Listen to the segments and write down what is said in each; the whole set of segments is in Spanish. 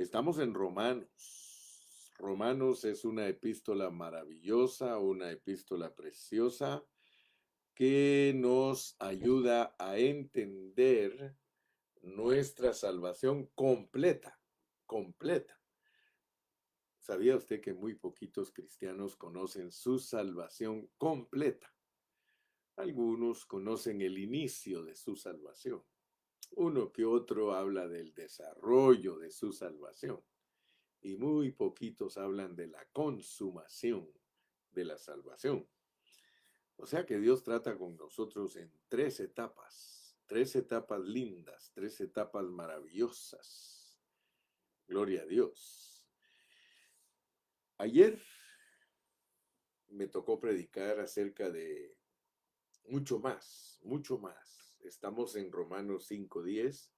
Estamos en Romanos. Romanos es una epístola maravillosa, una epístola preciosa que nos ayuda a entender nuestra salvación completa, completa. ¿Sabía usted que muy poquitos cristianos conocen su salvación completa? Algunos conocen el inicio de su salvación. Uno que otro habla del desarrollo de su salvación. Y muy poquitos hablan de la consumación de la salvación. O sea que Dios trata con nosotros en tres etapas lindas, tres etapas maravillosas. Gloria a Dios. Ayer me tocó predicar acerca de mucho más, mucho más. Estamos en Romanos 5:10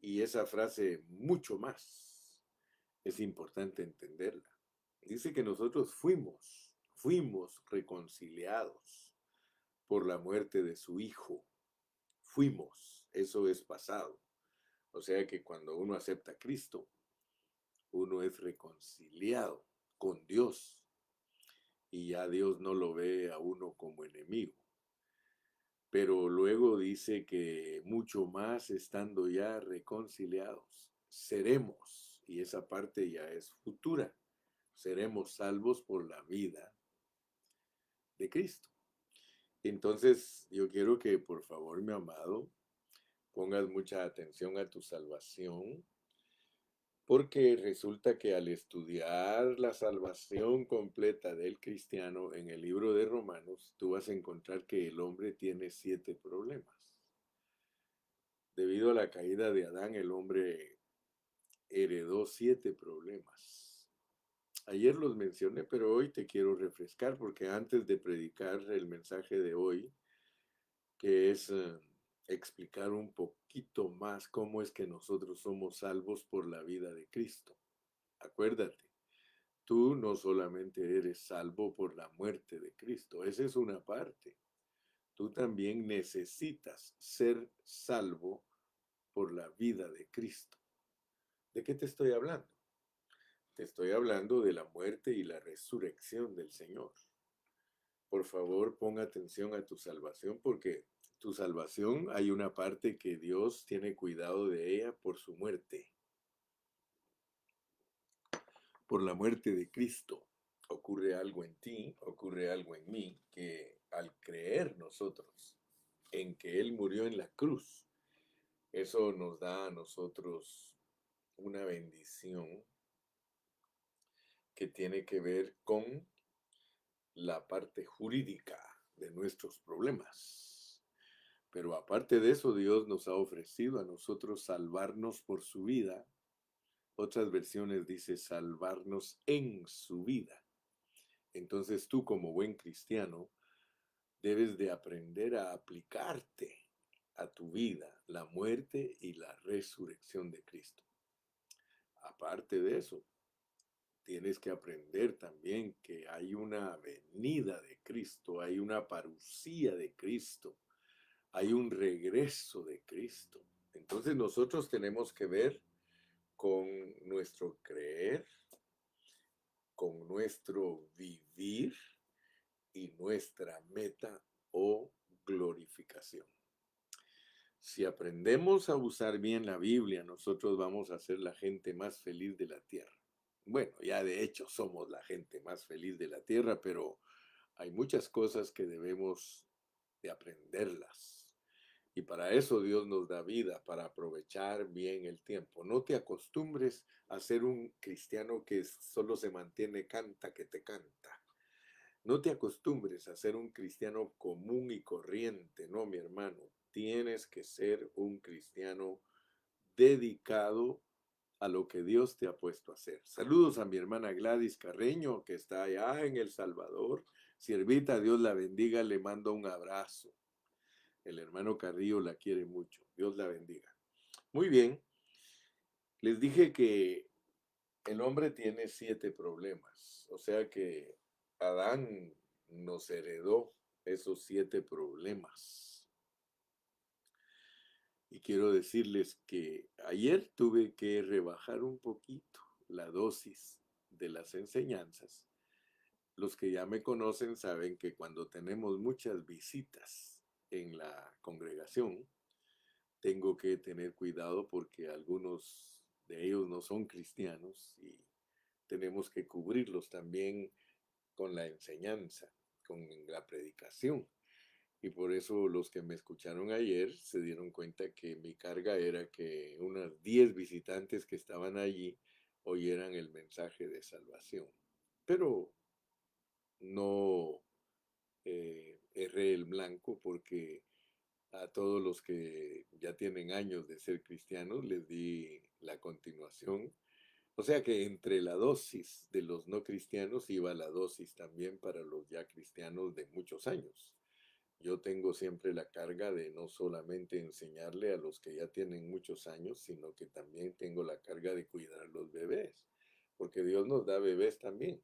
y esa frase mucho más es importante entenderla. Dice que nosotros fuimos reconciliados por la muerte de su Hijo. Fuimos, eso es pasado. O sea que cuando uno acepta a Cristo, uno es reconciliado con Dios y ya Dios no lo ve a uno como enemigo. Pero luego dice que mucho más estando ya reconciliados, seremos, y esa parte ya es futura, seremos salvos por la vida de Cristo. Entonces, yo quiero que por favor, mi amado, pongas mucha atención a tu salvación, porque resulta que al estudiar la salvación completa del cristiano en el libro de Romanos, tú vas a encontrar que el hombre tiene 7 problemas. Debido a la caída de Adán, el hombre heredó 7 problemas. Ayer los mencioné, pero hoy te quiero refrescar porque antes de predicar el mensaje de hoy, que es explicar un poquito más cómo es que nosotros somos salvos por la vida de Cristo. Acuérdate, tú no solamente eres salvo por la muerte de Cristo, esa es una parte. Tú también necesitas ser salvo por la vida de Cristo. ¿De qué te estoy hablando? Te estoy hablando de la muerte y la resurrección del Señor. Por favor, ponga atención a tu salvación porque tu salvación hay una parte que Dios tiene cuidado de ella por su muerte, por la muerte de Cristo. Ocurre algo en ti, ocurre algo en mí, que al creer nosotros en que Él murió en la cruz, eso nos da a nosotros una bendición que tiene que ver con la parte jurídica de nuestros problemas. Pero aparte de eso, Dios nos ha ofrecido a nosotros salvarnos por su vida. Otras versiones dice salvarnos en su vida. Entonces tú como buen cristiano debes de aprender a aplicarte a tu vida la muerte y la resurrección de Cristo. Aparte de eso, tienes que aprender también que hay una venida de Cristo, hay una parucía de Cristo, hay un regreso de Cristo. Entonces nosotros tenemos que ver con nuestro creer, con nuestro vivir y nuestra meta o glorificación. Si aprendemos a usar bien la Biblia, nosotros vamos a ser la gente más feliz de la tierra. Bueno, ya de hecho somos la gente más feliz de la tierra, pero hay muchas cosas que debemos de aprenderlas. Y para eso Dios nos da vida, para aprovechar bien el tiempo. No te acostumbres a ser un cristiano que solo se mantiene canta que te canta. No te acostumbres a ser un cristiano común y corriente, no, mi hermano. Tienes que ser un cristiano dedicado a lo que Dios te ha puesto a hacer. Saludos a mi hermana Gladys Carreño, que está allá en El Salvador. Siervita, Dios la bendiga, le mando un abrazo. El hermano Carrillo la quiere mucho. Dios la bendiga. Muy bien, les dije que el hombre tiene 7 problemas. O sea que Adán nos heredó esos 7 problemas. Y quiero decirles que ayer tuve que rebajar un poquito la dosis de las enseñanzas. Los que ya me conocen saben que cuando tenemos muchas visitas en la congregación, tengo que tener cuidado porque algunos de ellos no son cristianos y tenemos que cubrirlos también con la enseñanza, con la predicación. Y por eso los que me escucharon ayer se dieron cuenta que mi carga era que unas 10 visitantes que estaban allí oyeran el mensaje de salvación. Pero no erré el blanco porque a todos los que ya tienen años de ser cristianos les di la continuación. O sea que entre la dosis de los no cristianos iba la dosis también para los ya cristianos de muchos años. Yo tengo siempre la carga de no solamente enseñarle a los que ya tienen muchos años, sino que también tengo la carga de cuidar a los bebés, porque Dios nos da bebés también.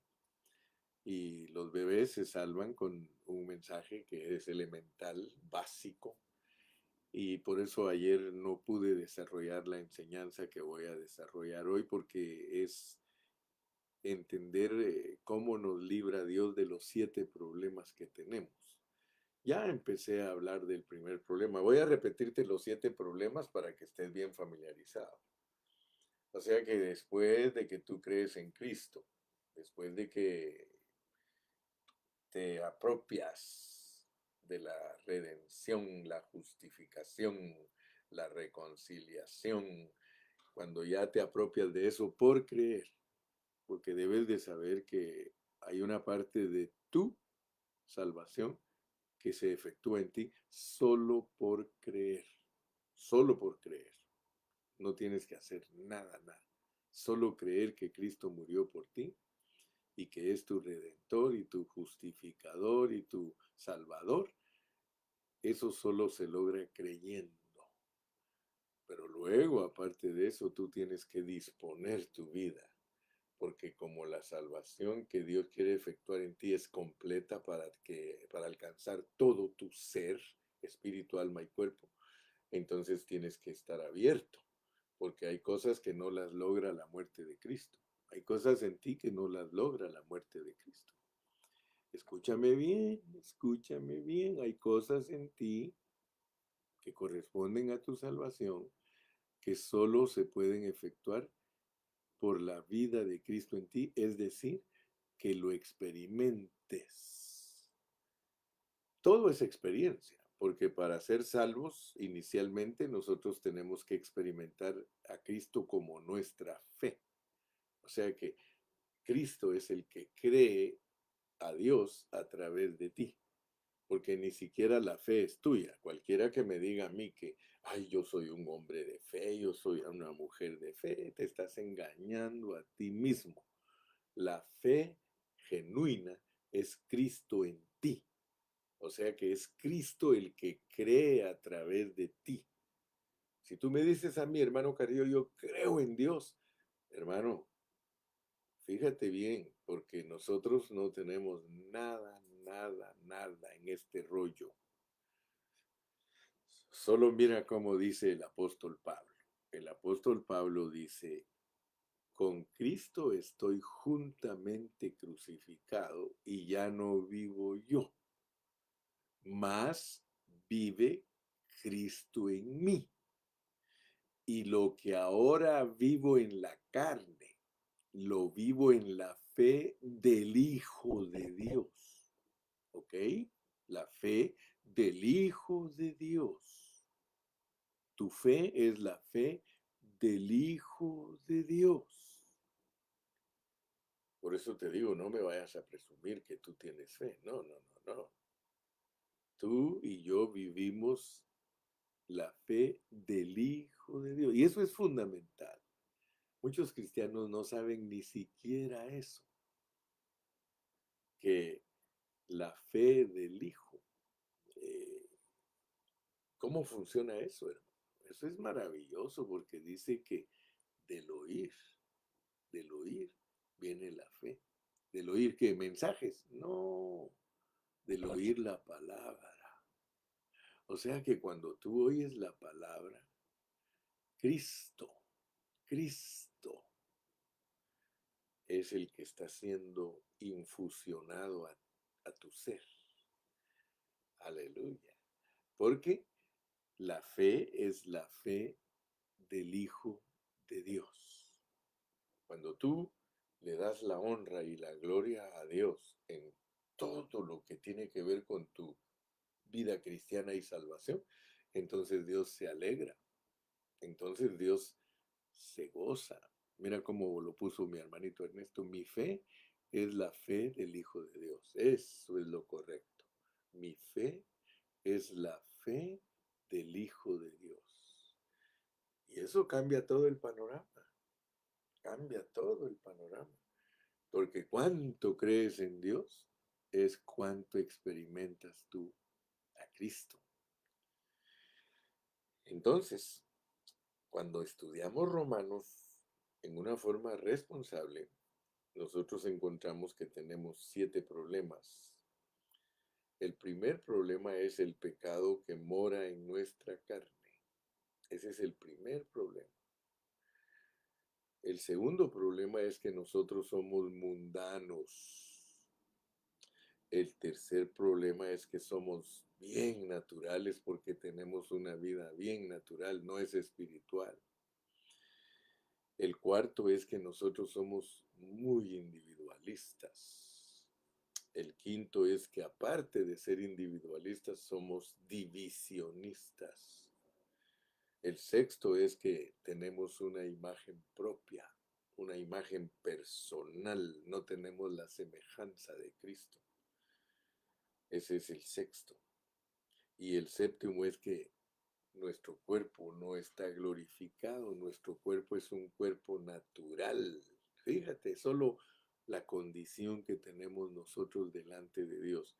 Y los bebés se salvan con un mensaje que es elemental, básico, y por eso ayer no pude desarrollar la enseñanza que voy a desarrollar hoy, porque es entender cómo nos libra Dios de los 7 problemas que tenemos. Ya empecé a hablar del primer problema. Voy a repetirte los 7 problemas para que estés bien familiarizado. O sea que después de que tú crees en Cristo, después de que te apropias de la redención, la justificación, la reconciliación, cuando ya te apropias de eso por creer, porque debes de saber que hay una parte de tu salvación que se efectúa en ti solo por creer, solo por creer. No tienes que hacer nada, nada. Solo creer que Cristo murió por ti y que es tu redentor y tu justificador y tu salvador. Eso solo se logra creyendo. Pero luego, aparte de eso, tú tienes que disponer tu vida, porque como la salvación que Dios quiere efectuar en ti es completa para alcanzar todo tu ser, espíritu, alma y cuerpo, entonces tienes que estar abierto, porque hay cosas que no las logra la muerte de Cristo. Hay cosas en ti que no las logra la muerte de Cristo. Escúchame bien, hay cosas en ti que corresponden a tu salvación que solo se pueden efectuar por la vida de Cristo en ti, es decir, que lo experimentes. Todo es experiencia, porque para ser salvos, inicialmente nosotros tenemos que experimentar a Cristo como nuestra fe. O sea que Cristo es el que cree a Dios a través de ti, porque ni siquiera la fe es tuya. Cualquiera que me diga a mí que, ay, yo soy un hombre de fe, yo soy una mujer de fe, te estás engañando a ti mismo. La fe genuina es Cristo en ti. O sea que es Cristo el que cree a través de ti. Si tú me dices a mí, hermano Carrillo, yo creo en Dios, hermano, fíjate bien, porque nosotros no tenemos nada, nada, nada en este rollo. Solo mira cómo dice el apóstol Pablo. El apóstol Pablo dice, con Cristo estoy juntamente crucificado y ya no vivo yo, mas vive Cristo en mí. Y lo que ahora vivo en la carne, lo vivo en la fe del Hijo de Dios. ¿Ok? La fe del Hijo de Dios. Tu fe es la fe del Hijo de Dios. Por eso te digo, no me vayas a presumir que tú tienes fe. No, no, no, no. Tú y yo vivimos la fe del Hijo de Dios. Y eso es fundamental. Muchos cristianos no saben ni siquiera eso, que la fe del Hijo. Eh, ¿Cómo funciona eso, hermano? Eso es maravilloso porque dice que del oír, del oír viene la fe. ¿Del oír qué? ¿Mensajes? No, del oír la palabra. O sea que cuando tú oyes la palabra, Cristo, Cristo es el que está siendo infusionado a tu ser. Aleluya. Porque la fe es la fe del Hijo de Dios. Cuando tú le das la honra y la gloria a Dios en todo lo que tiene que ver con tu vida cristiana y salvación, entonces Dios se alegra, entonces Dios se goza. Mira cómo lo puso mi hermanito Ernesto, mi fe es la fe del Hijo de Dios. Eso es lo correcto. Mi fe es la fe del Hijo de Dios. Y eso cambia todo el panorama, cambia todo el panorama. Porque cuánto crees en Dios es cuánto experimentas tú a Cristo. Entonces, cuando estudiamos Romanos en una forma responsable, nosotros encontramos que tenemos 7 problemas. El primer problema es el pecado que mora en nuestra carne. Ese es el primer problema. El segundo problema es que nosotros somos mundanos. El tercer problema es que somos bien naturales porque tenemos una vida bien natural, no es espiritual. El cuarto es que nosotros somos muy individualistas. El quinto es que aparte de ser individualistas, somos divisionistas. El sexto es que tenemos una imagen propia, una imagen personal, no tenemos la semejanza de Cristo. Ese es el sexto. Y el séptimo es que nuestro cuerpo no está glorificado, nuestro cuerpo es un cuerpo natural. Fíjate, solo la condición que tenemos nosotros delante de Dios.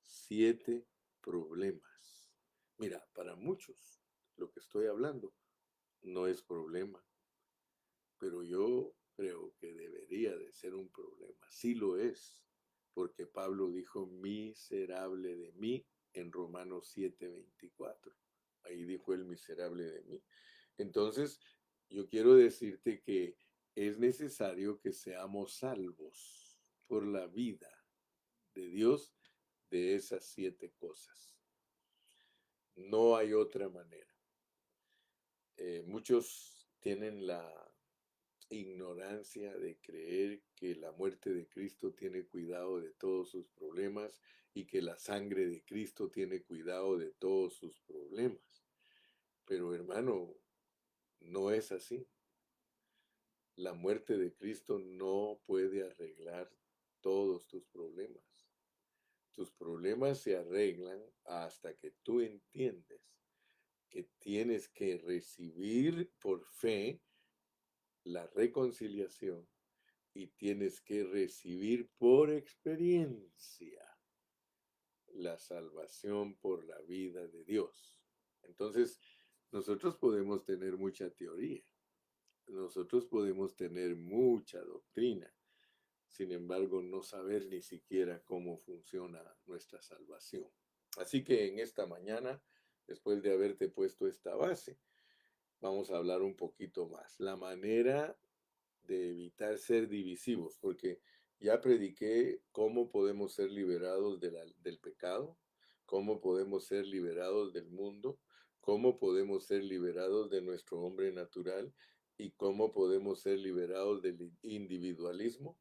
7 problemas. Mira, para muchos lo que estoy hablando no es problema, pero yo creo que debería de ser un problema. Sí lo es, porque Pablo dijo miserable de mí en Romanos 7:24. Ahí dijo el miserable de mí. Entonces, yo quiero decirte que es necesario que seamos salvos por la vida de Dios de esas 7 cosas. No hay otra manera. Muchos tienen la ignorancia de creer que la muerte de Cristo tiene cuidado de todos sus problemas y que la sangre de Cristo tiene cuidado de todos sus problemas. Pero hermano, no es así. La muerte de Cristo no puede arreglar todos tus problemas. Tus problemas se arreglan hasta que tú entiendes que tienes que recibir por fe la reconciliación y tienes que recibir por experiencia la salvación por la vida de Dios. Entonces, nosotros podemos tener mucha teoría, nosotros podemos tener mucha doctrina, sin embargo, no saber ni siquiera cómo funciona nuestra salvación. Así que en esta mañana, después de haberte puesto esta base, vamos a hablar un poquito más. La manera de evitar ser divisivos, porque ya prediqué cómo podemos ser liberados del pecado, cómo podemos ser liberados del mundo, cómo podemos ser liberados de nuestro hombre natural y cómo podemos ser liberados del individualismo.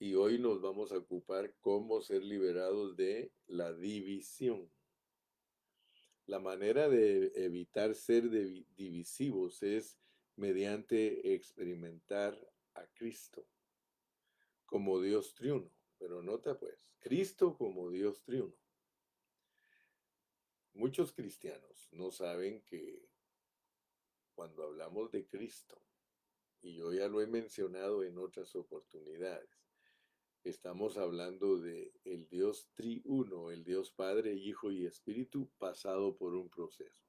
Y hoy nos vamos a ocupar cómo ser liberados de la división. La manera de evitar ser divisivos es mediante experimentar a Cristo como Dios triuno. Pero nota pues, Cristo como Dios triuno. Muchos cristianos no saben que cuando hablamos de Cristo, y yo ya lo he mencionado en otras oportunidades, estamos hablando de el Dios triuno, el Dios Padre, Hijo y Espíritu pasado por un proceso.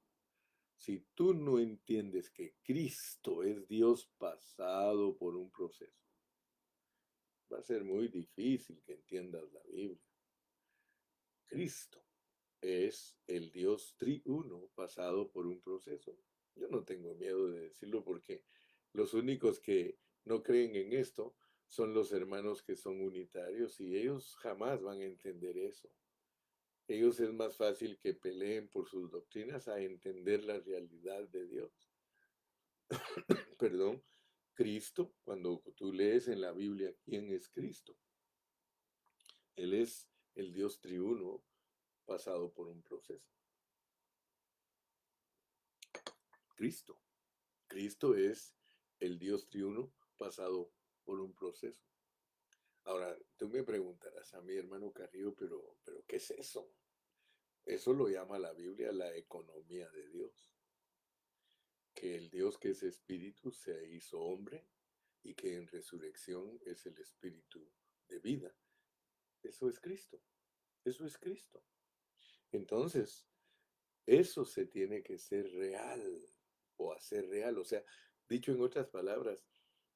Si tú no entiendes que Cristo es Dios pasado por un proceso, va a ser muy difícil que entiendas la Biblia. Cristo es el Dios triuno pasado por un proceso. Yo no tengo miedo de decirlo porque los únicos que no creen en esto son los hermanos que son unitarios y ellos jamás van a entender eso. Ellos es más fácil que peleen por sus doctrinas a entender la realidad de Dios. Perdón, Cristo, cuando tú lees en la Biblia quién es Cristo, Él es el Dios triuno pasado por un proceso. Cristo. Cristo es el Dios triuno pasado por un proceso. Ahora, tú me preguntarás a mi hermano Carrillo, pero ¿qué es eso? Eso lo llama la Biblia la economía de Dios. Que el Dios que es espíritu se hizo hombre y que en resurrección es el espíritu de vida. Eso es Cristo. Eso es Cristo. Entonces, eso se tiene que ser real o hacer real. O sea, dicho en otras palabras,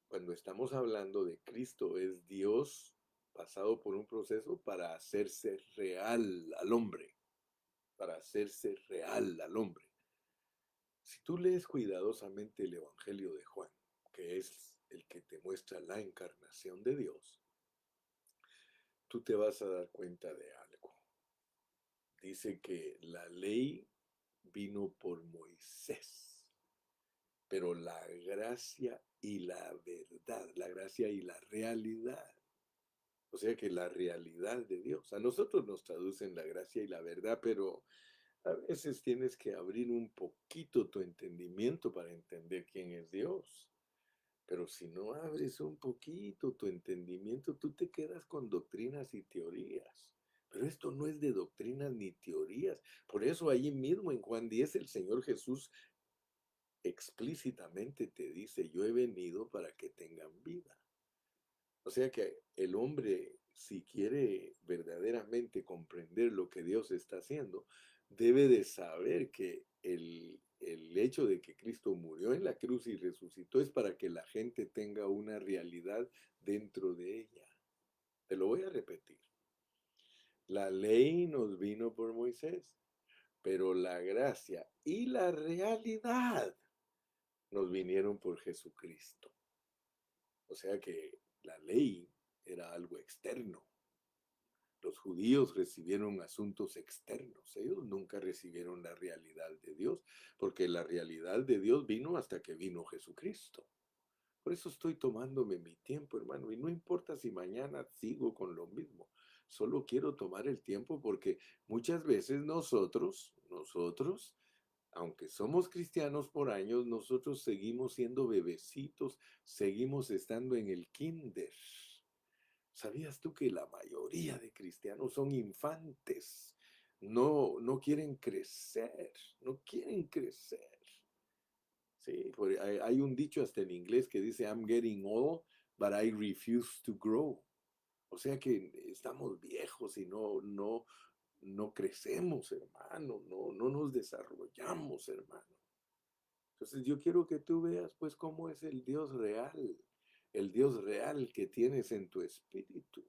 cuando estamos hablando de Cristo, es Dios pasado por un proceso para hacerse real al hombre, para hacerse real al hombre. Si tú lees cuidadosamente el Evangelio de Juan, que es el que te muestra la encarnación de Dios, tú te vas a dar cuenta de algo. Dice que la ley vino por Moisés, pero la gracia y la verdad, la gracia y la realidad, o sea que la realidad de Dios, a nosotros nos traducen la gracia y la verdad, pero a veces tienes que abrir un poquito tu entendimiento para entender quién es Dios. Pero si no abres un poquito tu entendimiento, tú te quedas con doctrinas y teorías. Pero esto no es de doctrinas ni teorías. Por eso allí mismo en Juan 10 el Señor Jesús explícitamente te dice, yo he venido para que tengan vida. O sea que el hombre, si quiere verdaderamente comprender lo que Dios está haciendo, debe de saber que el hecho de que Cristo murió en la cruz y resucitó es para que la gente tenga una realidad dentro de ella. Te lo voy a repetir. La ley nos vino por Moisés, pero la gracia y la realidad nos vinieron por Jesucristo. O sea que la ley era algo externo. Los judíos recibieron asuntos externos, ellos nunca recibieron la realidad de Dios, porque la realidad de Dios vino hasta que vino Jesucristo. Por eso estoy tomándome mi tiempo, hermano, y no importa si mañana sigo con lo mismo, solo quiero tomar el tiempo porque muchas veces nosotros, aunque somos cristianos por años, nosotros seguimos siendo bebecitos, seguimos estando en el kinder. ¿Sabías tú que la mayoría de cristianos son infantes? No quieren crecer, no quieren crecer. Sí, hay un dicho hasta en inglés que dice, I'm getting old, but I refuse to grow. O sea que estamos viejos y no crecemos, hermano, no nos desarrollamos, hermano. Entonces yo quiero que tú veas pues cómo es el Dios real que tienes en tu espíritu.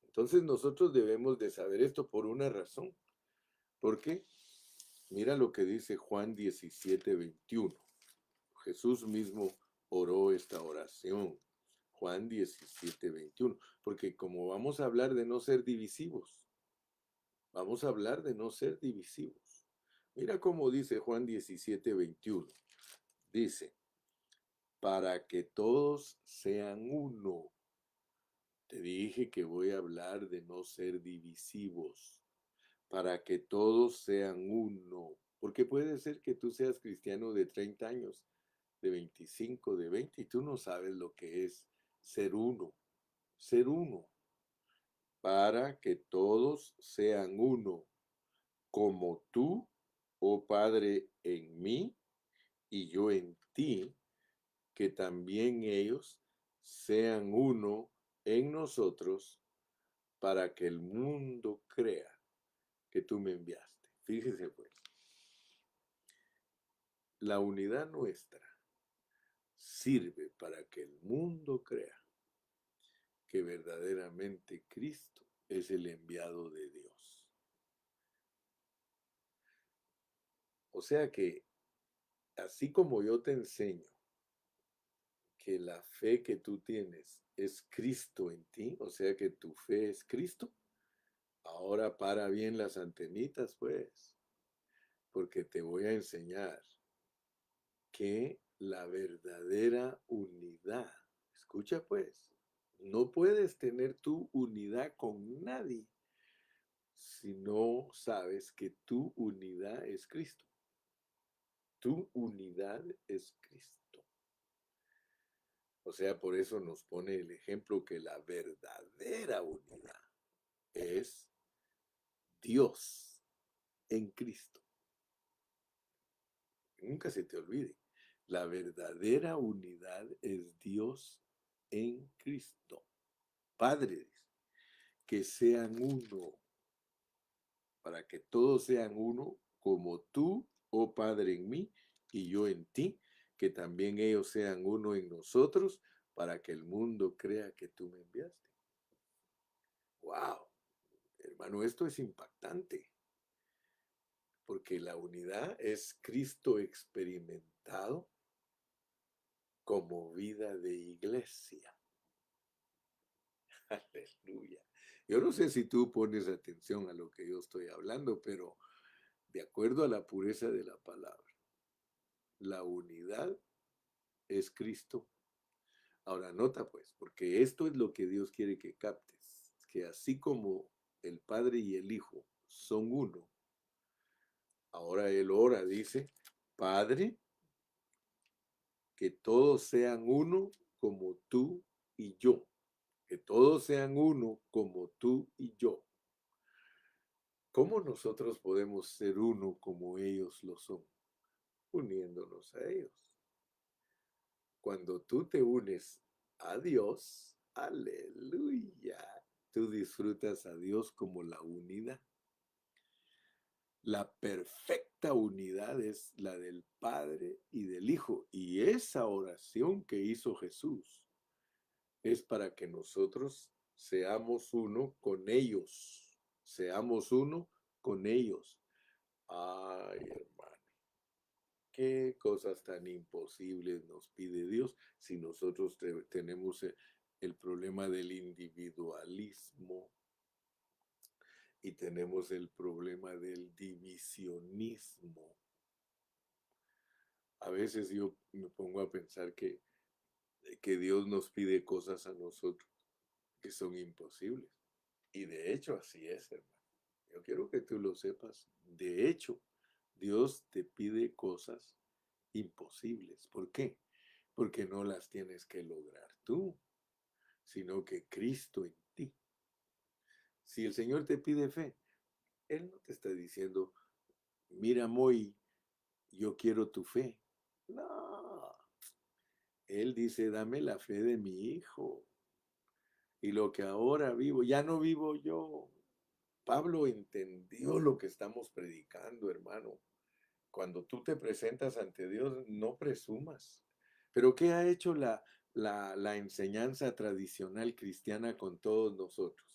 Entonces nosotros debemos de saber esto por una razón. Porque mira lo que dice Juan 17:21. Jesús mismo oró esta oración. Juan 17:21. Porque como vamos a hablar de no ser divisivos, vamos a hablar de no ser divisivos. Mira cómo dice Juan 17:21. Dice, para que todos sean uno. Te dije que voy a hablar de no ser divisivos. Para que todos sean uno. Porque puede ser que tú seas cristiano de 30 años, de 25, de 20, y tú no sabes lo que es ser uno. Ser uno. Para que todos sean uno, como tú, oh Padre, en mí y yo en ti, que también ellos sean uno en nosotros, para que el mundo crea que tú me enviaste. Fíjese pues. La unidad nuestra sirve para que el mundo crea que verdaderamente Cristo es el enviado de Dios. O sea que así como yo te enseño que la fe que tú tienes es Cristo en ti, o sea que tu fe es Cristo, ahora para bien las antenitas, pues, porque te voy a enseñar que la verdadera unidad, escucha pues, no puedes tener tu unidad con nadie si no sabes que tu unidad es Cristo. Tu unidad es Cristo. O sea, por eso nos pone el ejemplo que la verdadera unidad es Dios en Cristo. Nunca se te olvide. La verdadera unidad es Dios en Cristo. Padre, que sean uno, para que todos sean uno, como tú, oh Padre, en mí y yo en ti, que también ellos sean uno en nosotros, para que el mundo crea que tú me enviaste. ¡Wow! Hermano, esto es impactante, porque la unidad es Cristo experimentado como vida de iglesia. Aleluya. Yo no sé si tú pones atención a lo que yo estoy hablando, pero de acuerdo a la pureza de la palabra, la unidad es Cristo. Ahora nota pues, porque esto es lo que Dios quiere que captes, que así como el Padre y el Hijo son uno, ahora Él ora, dice, Padre, que todos sean uno como tú y yo, que todos sean uno como tú y yo. ¿Cómo nosotros podemos ser uno como ellos lo son? Uniéndonos a ellos. Cuando tú te unes a Dios, aleluya, tú disfrutas a Dios como la unidad. La perfecta unidad es la del Padre y del Hijo. Y esa oración que hizo Jesús es para que nosotros seamos uno con ellos. Seamos uno con ellos. Ay, hermano, qué cosas tan imposibles nos pide Dios si nosotros tenemos el problema del individualismo y tenemos el problema del divisionismo. A veces yo me pongo a pensar que Dios nos pide cosas a nosotros que son imposibles. Y de hecho así es, hermano. Yo quiero que tú lo sepas. De hecho, Dios te pide cosas imposibles. ¿Por qué? Porque no las tienes que lograr tú, sino que Cristo en ti. Si el Señor te pide fe, Él no te está diciendo, mira, Moy, yo quiero tu fe. No, Él dice, dame la fe de mi hijo. Y lo que ahora vivo, ya no vivo yo. Pablo entendió lo que estamos predicando, hermano. Cuando tú te presentas ante Dios, no presumas. Pero ¿qué ha hecho la enseñanza tradicional cristiana con todos nosotros?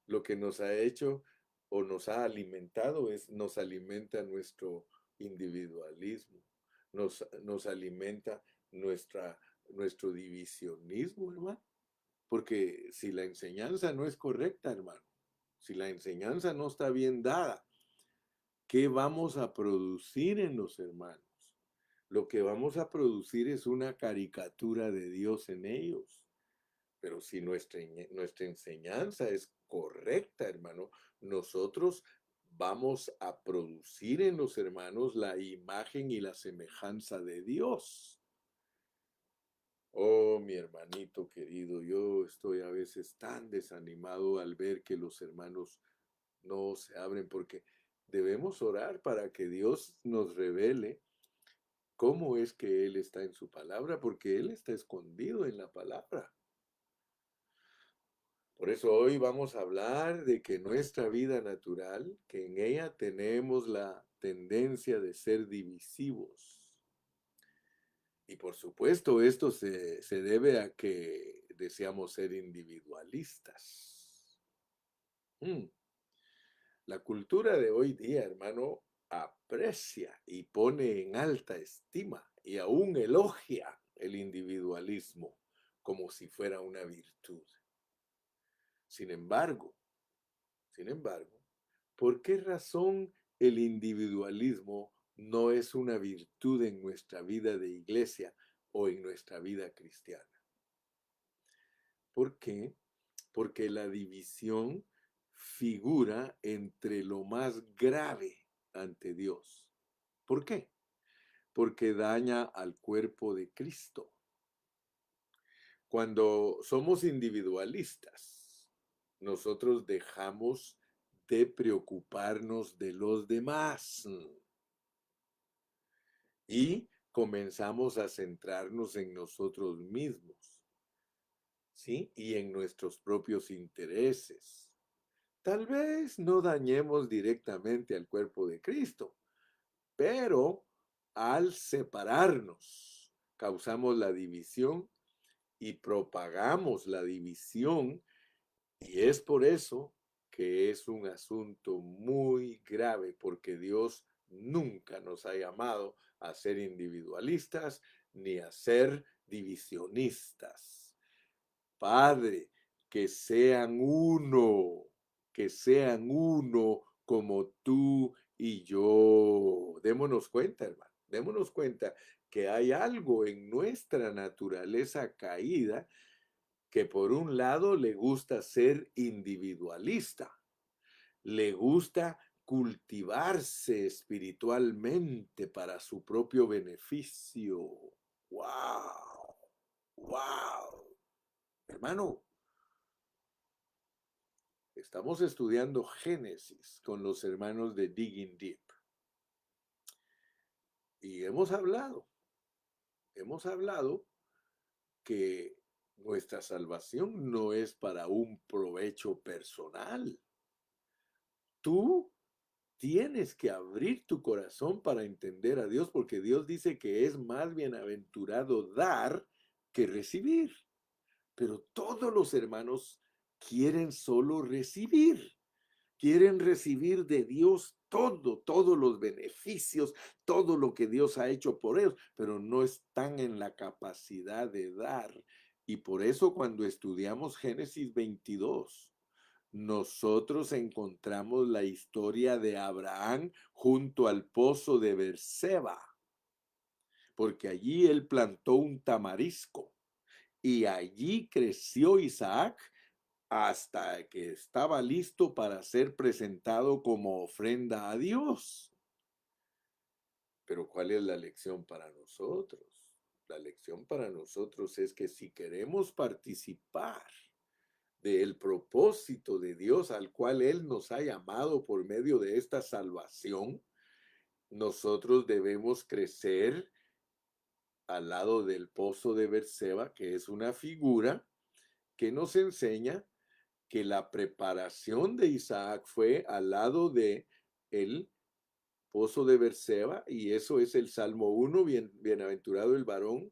Lo que nos ha hecho o nos ha alimentado nos alimenta nuestro individualismo, nos alimenta nuestro divisionismo, hermano. Porque si la enseñanza no es correcta, hermano, si la enseñanza no está bien dada, ¿qué vamos a producir en los hermanos? Lo que vamos a producir es una caricatura de Dios en ellos. Pero si nuestra enseñanza es correcta, hermano, nosotros vamos a producir en los hermanos la imagen y la semejanza de Dios. Oh, mi hermanito querido, yo estoy a veces tan desanimado al ver que los hermanos no se abren porque debemos orar para que Dios nos revele cómo es que Él está en su palabra, porque Él está escondido en la palabra. Por eso hoy vamos a hablar de que nuestra vida natural, que en ella tenemos la tendencia de ser divisivos. Y por supuesto esto se debe a que deseamos ser individualistas. La cultura de hoy día, hermano, aprecia y pone en alta estima y aún elogia el individualismo como si fuera una virtud. Sin embargo, ¿por qué razón el individualismo no es una virtud en nuestra vida de iglesia o en nuestra vida cristiana? ¿Por qué? Porque la división figura entre lo más grave ante Dios. ¿Por qué? Porque daña al cuerpo de Cristo. Cuando somos individualistas, nosotros dejamos de preocuparnos de los demás y comenzamos a centrarnos en nosotros mismos, ¿sí? Y en nuestros propios intereses. Tal vez no dañemos directamente al cuerpo de Cristo, pero al separarnos, causamos la división y propagamos la división, y es por eso que es un asunto muy grave, porque Dios nunca nos ha llamado a ser individualistas ni a ser divisionistas. Padre, que sean uno como tú y yo. Démonos cuenta, hermano, démonos cuenta que hay algo en nuestra naturaleza caída que por un lado le gusta ser individualista, le gusta cultivarse espiritualmente para su propio beneficio. ¡Wow! ¡Wow! Hermano, estamos estudiando Génesis con los hermanos de Digging Deep. Y hemos hablado que nuestra salvación no es para un provecho personal. Tú tienes que abrir tu corazón para entender a Dios, porque Dios dice que es más bienaventurado dar que recibir. Pero todos los hermanos quieren solo recibir. Quieren recibir de Dios todos los beneficios, todo lo que Dios ha hecho por ellos, pero no están en la capacidad de dar. Y por eso cuando estudiamos Génesis 22, nosotros encontramos la historia de Abraham junto al pozo de Berseba, porque allí él plantó un tamarisco y allí creció Isaac hasta que estaba listo para ser presentado como ofrenda a Dios. Pero ¿cuál es la lección para nosotros? La lección para nosotros es que si queremos participar del propósito de Dios al cual Él nos ha llamado por medio de esta salvación, nosotros debemos crecer al lado del pozo de Berseba, que es una figura que nos enseña que la preparación de Isaac fue al lado de el pozo de Berseba, y eso es el Salmo 1, bienaventurado el varón,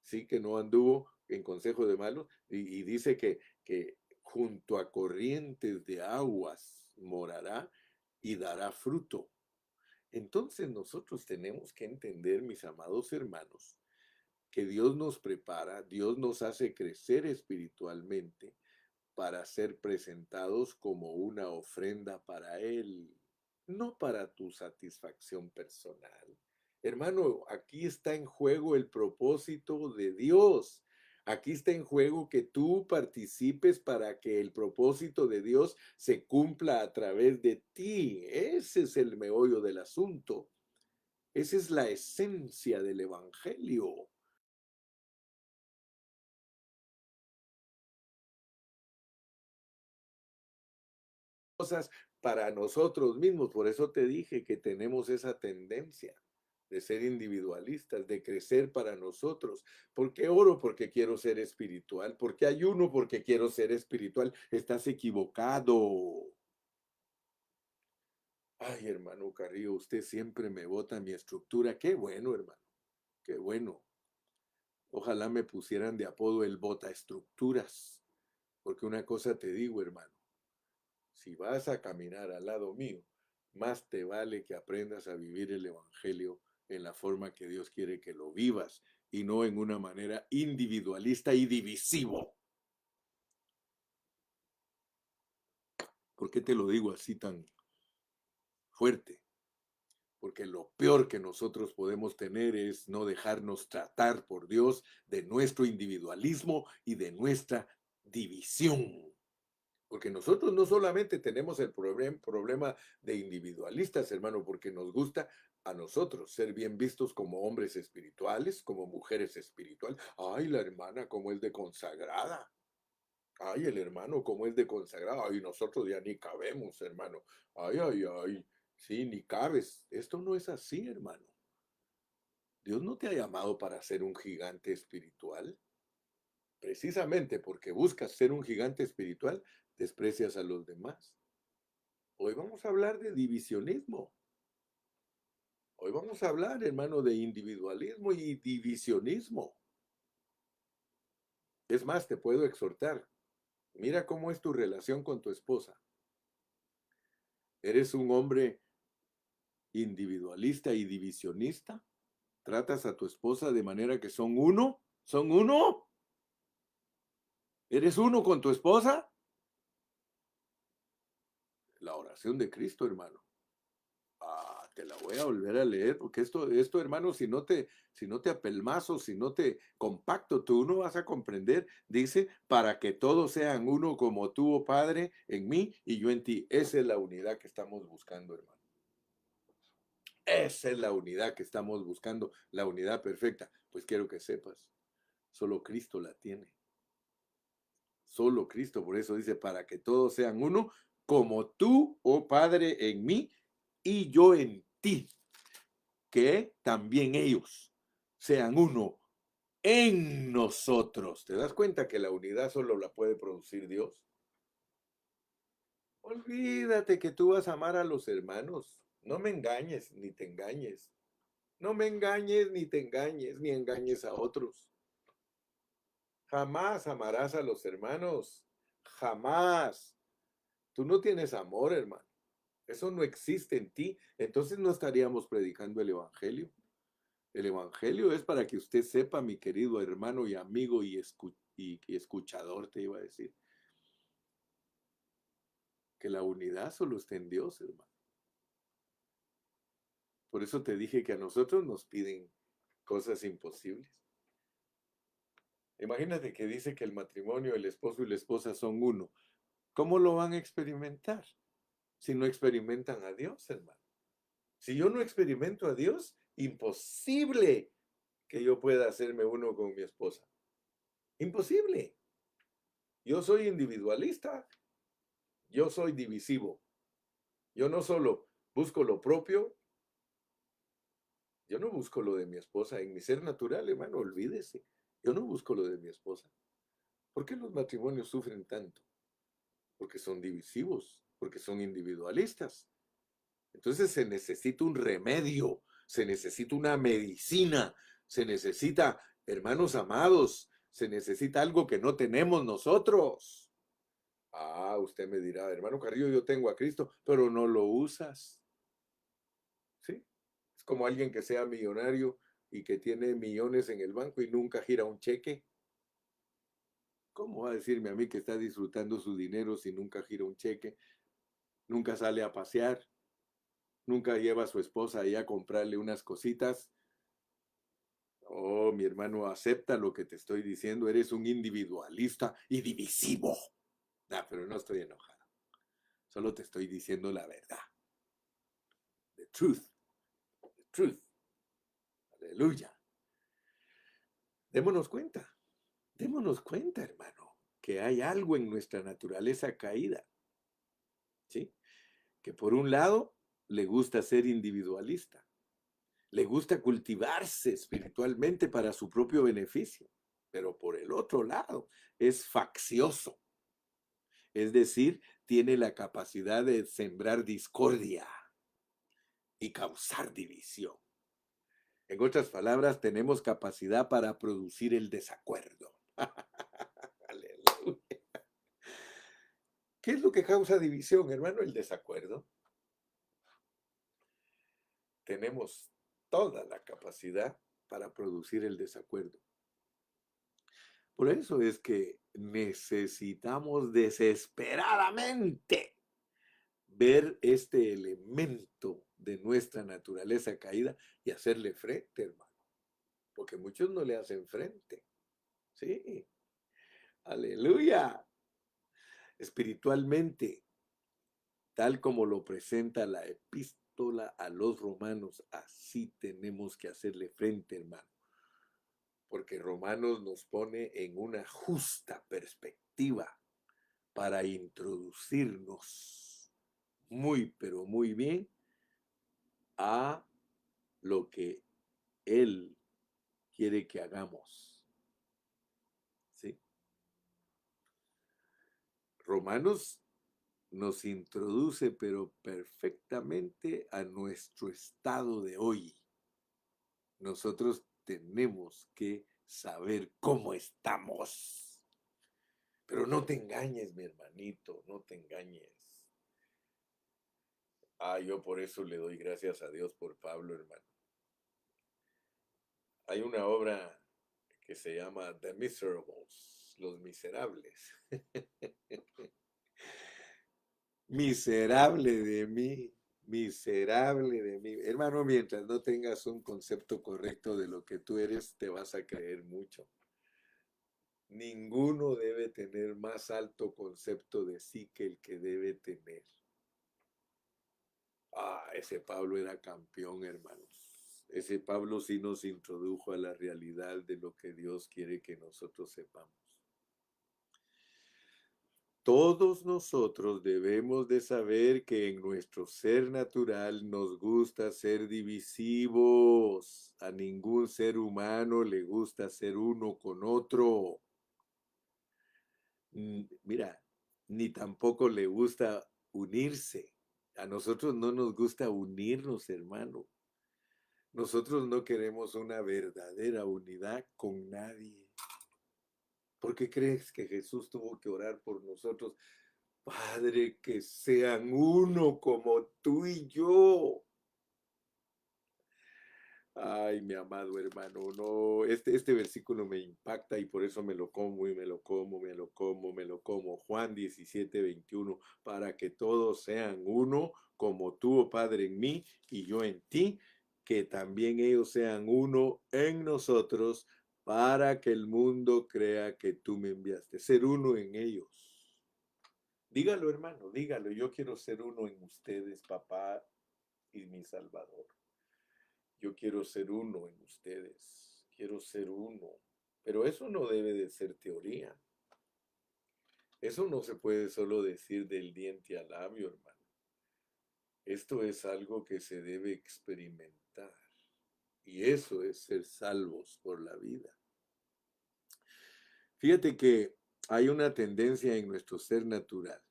sí, que no anduvo en consejo de malos, y dice que junto a corrientes de aguas morará y dará fruto. Entonces nosotros tenemos que entender, mis amados hermanos, que Dios nos prepara, Dios nos hace crecer espiritualmente para ser presentados como una ofrenda para Él, no para tu satisfacción personal. Hermano, aquí está en juego el propósito de Dios. Aquí está en juego que tú participes para que el propósito de Dios se cumpla a través de ti. Ese es el meollo del asunto. Esa es la esencia del Evangelio. Cosas para nosotros mismos. Por eso te dije que tenemos esa tendencia de ser individualistas, de crecer para nosotros. ¿Por qué oro? Porque quiero ser espiritual. ¿Por qué ayuno? Porque quiero ser espiritual. Estás equivocado. Ay, hermano Carrillo, usted siempre me bota mi estructura. Qué bueno, hermano. Qué bueno. Ojalá me pusieran de apodo el bota estructuras. Porque una cosa te digo, hermano. Si vas a caminar al lado mío, más te vale que aprendas a vivir el Evangelio en la forma que Dios quiere que lo vivas y no en una manera individualista y divisivo. ¿Por qué te lo digo así tan fuerte? Porque lo peor que nosotros podemos tener es no dejarnos tratar por Dios de nuestro individualismo y de nuestra división. Porque nosotros no solamente tenemos el problema de individualistas, hermano, porque nos gusta a nosotros ser bien vistos como hombres espirituales, como mujeres espirituales. Ay, la hermana, como es de consagrada. Ay, el hermano, como es de consagrado. Ay, nosotros ya ni cabemos, hermano. Ay, ay, ay. Sí, ni cabes. Esto no es así, hermano. Dios no te ha llamado para ser un gigante espiritual. Precisamente porque buscas ser un gigante espiritual, desprecias a los demás. Hoy vamos a hablar de divisionismo. Hoy vamos a hablar, hermano, de individualismo y divisionismo. Es más, te puedo exhortar. Mira cómo es tu relación con tu esposa. ¿Eres un hombre individualista y divisionista? ¿Tratas a tu esposa de manera que son uno? ¿Son uno? ¿Eres uno con tu esposa? La oración de Cristo, hermano. Te la voy a volver a leer, porque esto, hermano, si no te apelmazo, si no te compacto, tú no vas a comprender. Dice, para que todos sean uno como tú, oh Padre, en mí y yo en ti. Esa es la unidad que estamos buscando, hermano. Esa es la unidad que estamos buscando, la unidad perfecta. Pues quiero que sepas, solo Cristo la tiene. Solo Cristo, por eso dice, para que todos sean uno, como tú, oh Padre, en mí y yo en ti. Que también ellos sean uno en nosotros. ¿Te das cuenta que la unidad solo la puede producir Dios? Olvídate que tú vas a amar a los hermanos. No me engañes ni te engañes. No me engañes ni te engañes ni engañes a otros. Jamás amarás a los hermanos. Jamás. Tú no tienes amor, hermano. Eso no existe en ti. Entonces no estaríamos predicando el Evangelio. El Evangelio es para que usted sepa, mi querido hermano y amigo y escuchador, te iba a decir, que la unidad solo está en Dios, hermano. Por eso te dije que a nosotros nos piden cosas imposibles. Imagínate que dice que el matrimonio, el esposo y la esposa son uno. ¿Cómo lo van a experimentar si no experimentan a Dios, hermano? Si yo no experimento a Dios, imposible que yo pueda hacerme uno con mi esposa. Imposible. Yo soy individualista, yo soy divisivo. Yo no solo busco lo propio, yo no busco lo de mi esposa. En mi ser natural, hermano, olvídese. Yo no busco lo de mi esposa. ¿Por qué los matrimonios sufren tanto? Porque son divisivos, porque son individualistas. Entonces se necesita un remedio, se necesita una medicina, se necesita, hermanos amados, se necesita algo que no tenemos nosotros. Usted me dirá, hermano Carrillo, yo tengo a Cristo, pero no lo usas. ¿Sí? Es como alguien que sea millonario y que tiene millones en el banco y nunca gira un cheque. ¿Cómo va a decirme a mí que está disfrutando su dinero si nunca gira un cheque? Nunca sale a pasear, nunca lleva a su esposa ahí a comprarle unas cositas. Oh, mi hermano, acepta lo que te estoy diciendo. Eres un individualista y divisivo. Pero no estoy enojado. Solo te estoy diciendo la verdad. The truth. The truth. Aleluya. Démonos cuenta, hermano, que hay algo en nuestra naturaleza caída, ¿sí? Que por un lado le gusta ser individualista, le gusta cultivarse espiritualmente para su propio beneficio, pero por el otro lado es faccioso, es decir, tiene la capacidad de sembrar discordia y causar división. En otras palabras, tenemos capacidad para producir el desacuerdo. Aleluya. ¿Qué es lo que causa división, hermano? El desacuerdo. tenemos toda la capacidad para producir el desacuerdo. Por eso es que necesitamos desesperadamente ver este elemento de nuestra naturaleza caída y hacerle frente, hermano. Porque muchos no le hacen frente. Sí, aleluya. Espiritualmente, tal como lo presenta la epístola a los romanos, así tenemos que hacerle frente, hermano. Porque Romanos nos pone en una justa perspectiva para introducirnos muy, pero muy bien a lo que Él quiere que hagamos. ¿Sí? Romanos nos introduce, pero perfectamente a nuestro estado de hoy. Nosotros tenemos que saber cómo estamos. Pero no te engañes, mi hermanito, no te engañes. Yo por eso le doy gracias a Dios por Pablo, hermano. Hay una obra que se llama The Miserables, Los Miserables. Miserable de mí, miserable de mí. Hermano, mientras no tengas un concepto correcto de lo que tú eres, te vas a creer mucho. Ninguno debe tener más alto concepto de sí que el que debe tener. Ese Pablo era campeón, hermanos. Ese Pablo sí nos introdujo a la realidad de lo que Dios quiere que nosotros sepamos. Todos nosotros debemos de saber que en nuestro ser natural nos gusta ser divisivos. A ningún ser humano le gusta ser uno con otro. Mira, ni tampoco le gusta unirse. A nosotros no nos gusta unirnos, hermano. Nosotros no queremos una verdadera unidad con nadie. ¿Por qué crees que Jesús tuvo que orar por nosotros? Padre, que sean uno como tú y yo. Ay, mi amado hermano, no, este versículo me impacta y por eso me lo como y me lo como, me lo como, me lo como. Juan 17:21, para que todos sean uno, como tú, oh Padre, en mí y yo en ti, que también ellos sean uno en nosotros, para que el mundo crea que tú me enviaste. Ser uno en ellos. Dígalo, hermano, dígalo. Yo quiero ser uno en ustedes, papá y mi Salvador. Yo quiero ser uno en ustedes. Quiero ser uno. Pero eso no debe de ser teoría. Eso no se puede solo decir del diente al labio, hermano. Esto es algo que se debe experimentar. Y eso es ser salvos por la vida. Fíjate que hay una tendencia en nuestro ser natural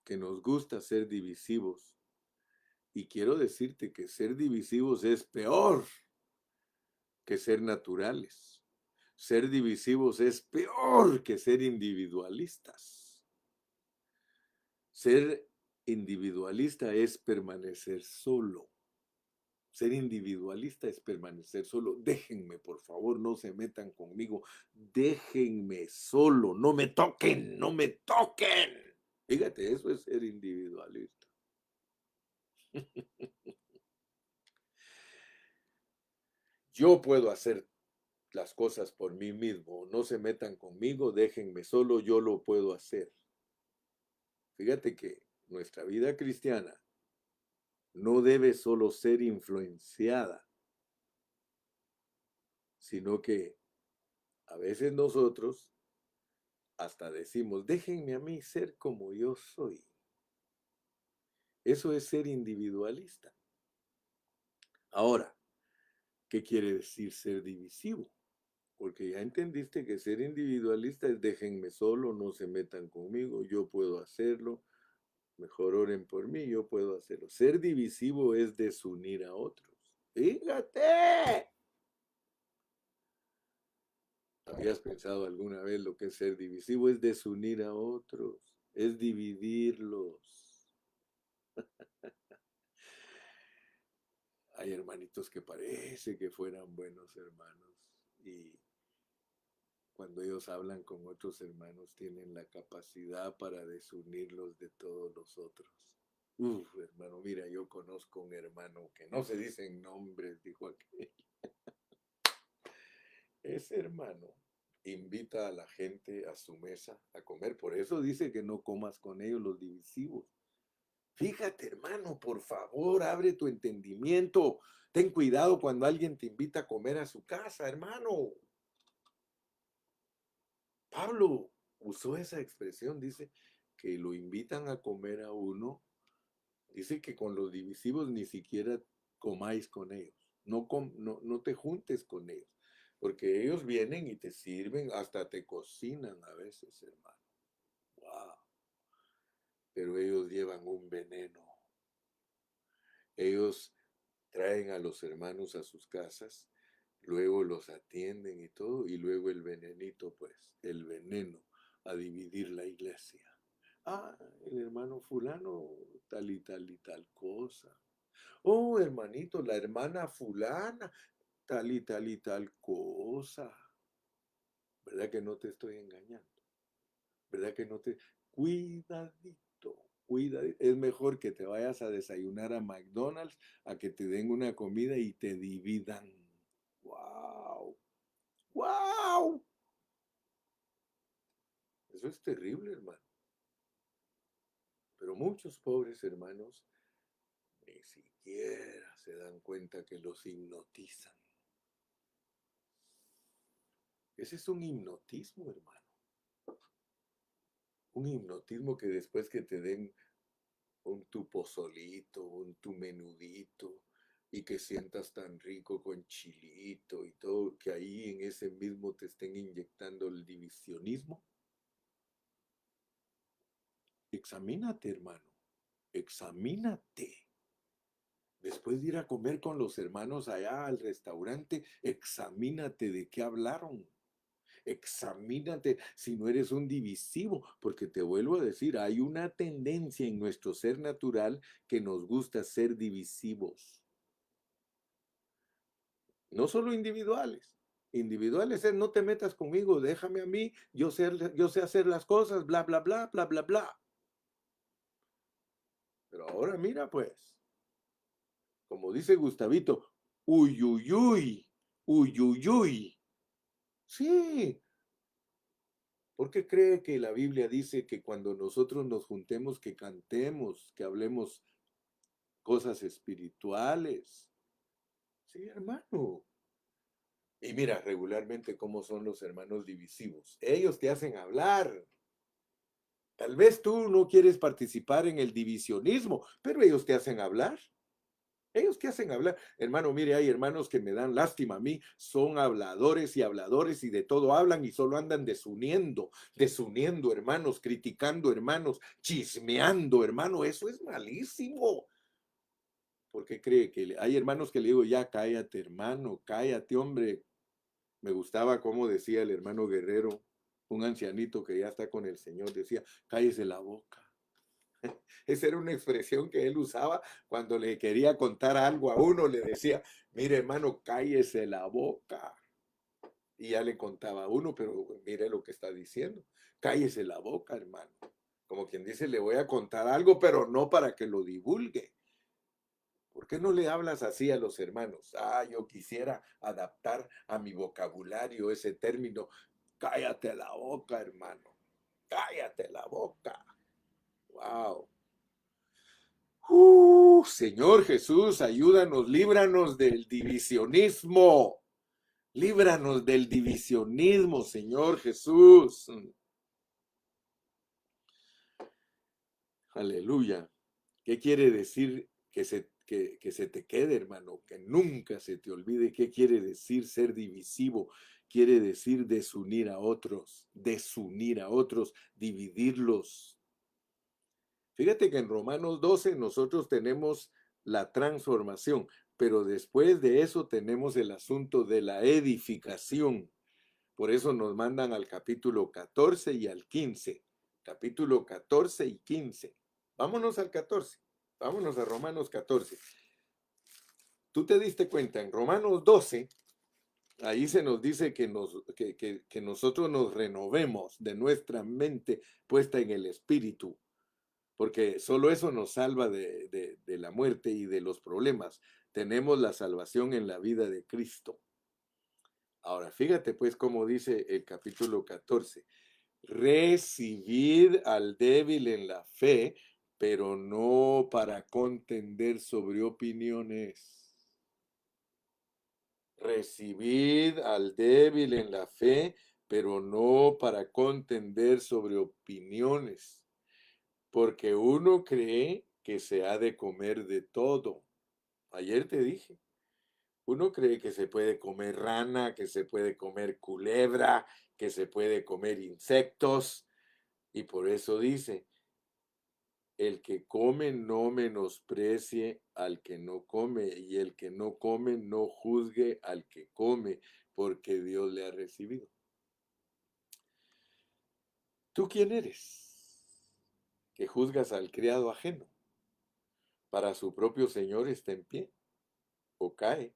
que nos gusta ser divisivos. Y quiero decirte que ser divisivos es peor que ser naturales. Ser divisivos es peor que ser individualistas. Ser individualista es permanecer solo. Ser individualista es permanecer solo. Déjenme, por favor, no se metan conmigo. Déjenme solo. No me toquen, no me toquen. Fíjate, eso es ser individualista. Yo puedo hacer las cosas por mí mismo. No se metan conmigo, déjenme solo, yo lo puedo hacer. Fíjate que nuestra vida cristiana no debe solo ser influenciada, sino que a veces nosotros hasta decimos, déjenme a mí ser como yo soy. Eso es ser individualista. Ahora, ¿qué quiere decir ser divisivo? Porque ya entendiste que ser individualista es déjenme solo, no se metan conmigo, yo puedo hacerlo, mejor oren por mí, yo puedo hacerlo. Ser divisivo es desunir a otros. Fíjate. ¿Habías pensado alguna vez lo que es ser divisivo? Es desunir a otros, es dividirlos. Hay hermanitos que parece que fueran buenos hermanos y cuando ellos hablan con otros hermanos tienen la capacidad para desunirlos de todos los otros. Uf, hermano, mira, yo conozco un hermano que no se dicen nombres, dijo aquel. Ese hermano invita a la gente a su mesa a comer, por eso dice que no comas con ellos los divisivos. Fíjate, hermano, por favor, abre tu entendimiento. Ten cuidado cuando alguien te invita a comer a su casa, hermano. Pablo usó esa expresión, dice que lo invitan a comer a uno, dice que con los divisivos ni siquiera comáis con ellos, no te juntes con ellos, porque ellos vienen y te sirven, hasta te cocinan a veces, hermano. Wow. Pero ellos llevan un veneno. Ellos traen a los hermanos a sus casas, luego los atienden y todo, y luego el venenito, pues, el veneno a dividir la iglesia. Ah, el hermano fulano, tal y tal y tal cosa. Oh, hermanito, la hermana fulana, tal y tal y tal cosa. ¿Verdad que no te estoy engañando? ¿Verdad que no te... Cuidadito, cuidadito. Es mejor que te vayas a desayunar a McDonald's a que te den una comida y te dividan. ¡Wow! ¡Wow! Eso es terrible, hermano. Pero muchos pobres hermanos ni siquiera se dan cuenta que los hipnotizan. Ese es un hipnotismo, hermano. Un hipnotismo que después que te den un tu pozolito, un tu menudito, y que sientas tan rico con chilito y todo, que ahí en ese mismo te estén inyectando el divisionismo. Examínate, hermano, examínate. Después de ir a comer con los hermanos allá al restaurante, examínate de qué hablaron. Examínate si no eres un divisivo, porque te vuelvo a decir, hay una tendencia en nuestro ser natural que nos gusta ser divisivos. No solo individuales. Individuales es no te metas conmigo, déjame a mí, yo sé hacer las cosas, bla, bla, bla, bla, bla, bla. Pero ahora mira pues, como dice Gustavito, uy, uy, uy, uy, uy, uy. Sí, ¿por qué cree que la Biblia dice que cuando nosotros nos juntemos, que cantemos, que hablemos cosas espirituales? Sí, hermano. Y mira regularmente cómo son los hermanos divisivos. Ellos te hacen hablar. Tal vez tú no quieres participar en el divisionismo, pero ellos te hacen hablar. Ellos te hacen hablar. Hermano, mire, hay hermanos que me dan lástima a mí. Son habladores y de todo hablan y solo andan desuniendo hermanos, criticando hermanos, chismeando, hermano. Eso es malísimo. Porque cree que hay hermanos que le digo, ya cállate, hermano, cállate, hombre. Me gustaba cómo decía el hermano Guerrero, un ancianito que ya está con el Señor, decía, cállese la boca. Esa era una expresión que él usaba cuando le quería contar algo a uno, le decía, mire hermano, cállese la boca. Y ya le contaba a uno, pero mire lo que está diciendo, cállese la boca, hermano. Como quien dice, le voy a contar algo, pero no para que lo divulgue. ¿Por qué no le hablas así a los hermanos? Ah, yo quisiera adaptar a mi vocabulario ese término. Cállate la boca, hermano. Cállate la boca. Wow. Señor Jesús, ayúdanos, líbranos del divisionismo. Líbranos del divisionismo, Señor Jesús. Aleluya. ¿Qué quiere decir que se te quede, hermano? Que nunca se te olvide. ¿Qué quiere decir ser divisivo? Quiere decir desunir a otros, dividirlos. Fíjate que en Romanos 12 nosotros tenemos la transformación, pero después de eso tenemos el asunto de la edificación. Por eso nos mandan al capítulo 14 y al 15. Capítulo 14 y 15. Vámonos al 14. Vámonos a Romanos 14. tú te diste cuenta, en Romanos 12, ahí se nos dice que nosotros nos renovemos de nuestra mente puesta en el Espíritu, porque solo eso nos salva de la muerte y de los problemas. Tenemos la salvación en la vida de Cristo. Ahora, fíjate pues cómo dice el capítulo 14. Recibid al débil en la fe, pero no para contender sobre opiniones. Recibid al débil en la fe, pero no para contender sobre opiniones, porque uno cree que se ha de comer de todo. Ayer te dije, uno cree que se puede comer rana, que se puede comer culebra, que se puede comer insectos, y por eso dice, el que come no menosprecie al que no come, y el que no come no juzgue al que come, porque Dios le ha recibido. ¿Tú quién eres? Que juzgas al criado ajeno. Para su propio Señor está en pie o cae,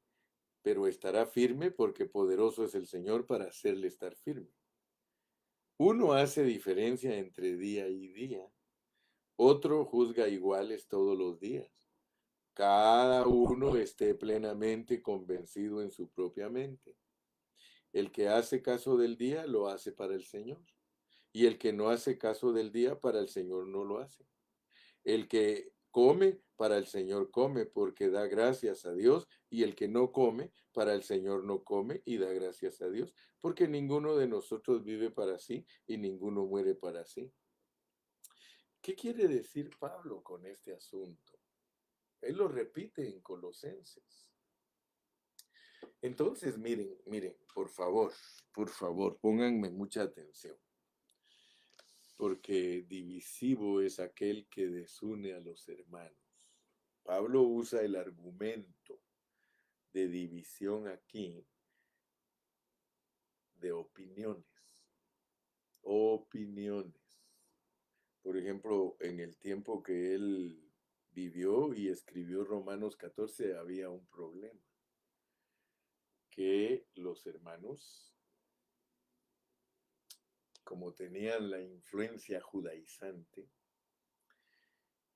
pero estará firme porque poderoso es el Señor para hacerle estar firme. Uno hace diferencia entre día y día, otro juzga iguales todos los días. Cada uno esté plenamente convencido en su propia mente. El que hace caso del día lo hace para el Señor, y el que no hace caso del día para el Señor no lo hace. El que come para el Señor come porque da gracias a Dios, y el que no come para el Señor no come y da gracias a Dios, porque ninguno de nosotros vive para sí y ninguno muere para sí. ¿Qué quiere decir Pablo con este asunto? Él lo repite en Colosenses. Entonces, miren, por favor, pónganme mucha atención, porque divisivo es aquel que desune a los hermanos. Pablo usa el argumento de división aquí de opiniones. Opiniones. Por ejemplo, en el tiempo que él vivió y escribió Romanos 14 había un problema, que los hermanos, como tenían la influencia judaizante,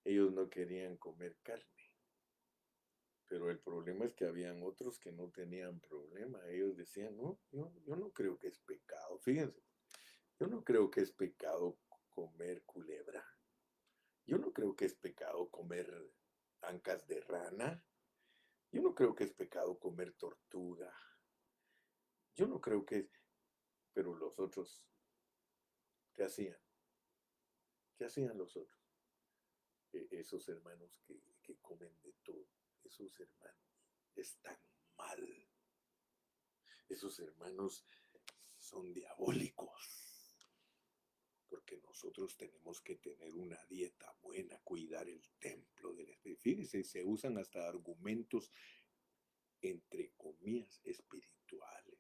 ellos no querían comer carne. Pero el problema es que habían otros que no tenían problema. Ellos decían, no, yo no creo que es pecado. Fíjense, yo no creo que es pecado comer culebra. Yo no creo que es pecado comer ancas de rana. Yo no creo que es pecado comer tortuga. Yo no creo que es... Pero los otros, ¿qué hacían? ¿Qué hacían los otros? Esos hermanos que comen de todo, esos hermanos están mal. Esos hermanos son diabólicos. Porque nosotros tenemos que tener una dieta buena, cuidar el templo del Espíritu. Fíjense, se usan hasta argumentos, entre comillas, espirituales.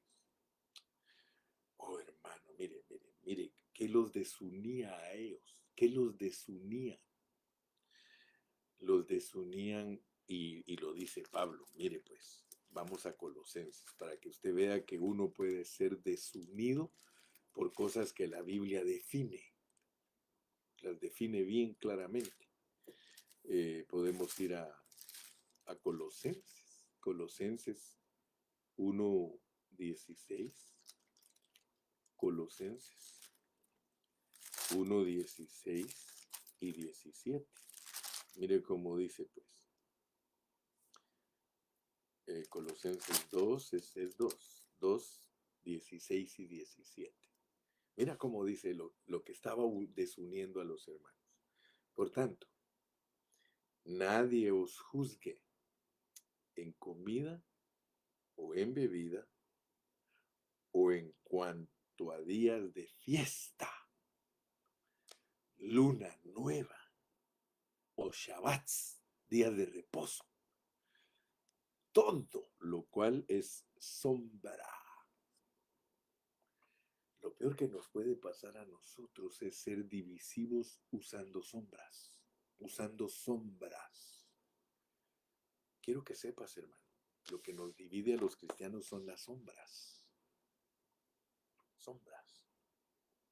Oh, hermano, mire, ¿qué los desunía a ellos? ¿Qué los desunía? Los desunían, y lo dice Pablo. Mire, pues, vamos a Colosenses, para que usted vea que uno puede ser desunido por cosas que la Biblia define. Las define bien claramente. Podemos ir a Colosenses 1:16. Colosenses 1:16 y 17. Mire cómo dice, pues. Colosenses 2 es 2, 16 y 17. Mira cómo dice lo que estaba desuniendo a los hermanos. Por tanto, nadie os juzgue en comida o en bebida o en cuanto a días de fiesta, luna nueva o shabbats, días de reposo, todo lo cual es sombra. Lo peor que nos puede pasar a nosotros es ser divisivos usando sombras, usando sombras. Quiero que sepas, hermano, Lo que nos divide a los cristianos son las sombras. Sombras.